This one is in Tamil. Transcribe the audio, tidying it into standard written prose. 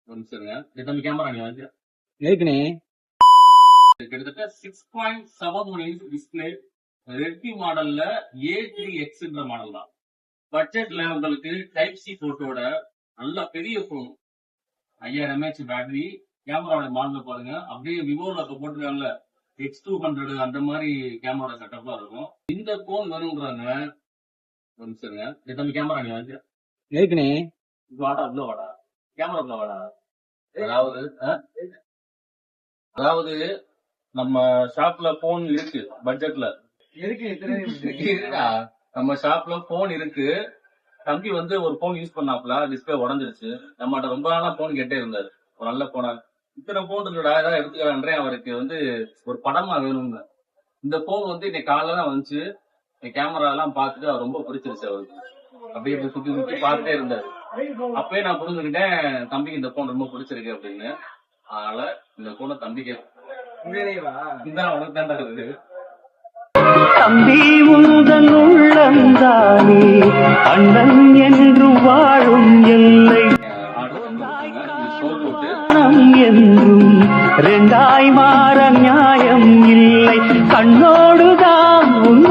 ஒரு நிமிஷம் இருங்க. எத்தனை கேமரா நீ வந்து எதுக்குண்ணே? கிட்டத்தட்ட 6.7 இன்ச் டிஸ்பிளே ரெட்மி மாடல்ல A3Xன்ற மாடல் தான். பட்ஜெட்ல உங்களுக்கு டைப் சி போட்டோட நல்ல பெரிய போன், 5000 mAh பேட்டரி, கேமராவோட மாடல் பாருங்க. அப்படியே விவோல போட்டுருக்காங்கல்ல X200 அந்த மாதிரி கேமரா செட்டப்லாம் இருக்கும். இந்த போன் வேணுங்கிறாங்க. ஒரு நிமிஷம் இருங்க. எத்தனை கேமரா நீ வந்து எதுக்குண்ணே? வாடா உள்ள வாடா, கேமரா உள்ள வாடா. அதாவது அதாவது நம்ம ஷாப்ல போன் இருக்கு பட்ஜெட்ல. இருக்குடா, நம்ம ஷாப்ல போன் இருக்கு. தம்பி வந்து ஒரு போன் யூஸ் பண்ணாப்ல, டிஸ்பிளே உடஞ்சிருச்சு. நம்மகிட்ட ரொம்ப நாளா போன் கேட்டே இருந்தாரு, ஒரு நல்ல போனா. இத்தனை போன் இருக்குடா, ஏதாவது எடுத்துக்கிறேன். அவருக்கு வந்து ஒரு படமா வேணுங்க. இந்த போன் வந்து இன்னைக்கு காலைல தான் வந்துச்சு. கேமரா எல்லாம் பார்த்துட்டு அவர் ரொம்ப பிடிச்சிருச்சு அவருக்கு. அப்படியே சுத்தி சுத்தி பார்த்துட்டே இருந்தாரு. அப்பயே நான் புரிஞ்சுக்கிட்டேன் தம்பிக்கு இந்த போன் ரொம்ப பிடிச்சிருக்கு அப்படின்னு. அதனால இந்த போனை தம்பிக்கு உனக்கு தாண்டா இருக்கு. தம்பி உந்தன் உள்ளந்தானே அண்ணன் என்று வாழும் எல்லை என்றும் ரெண்டாய் மாற நியாயம் இல்லை. கண்ணோடுதான் உன்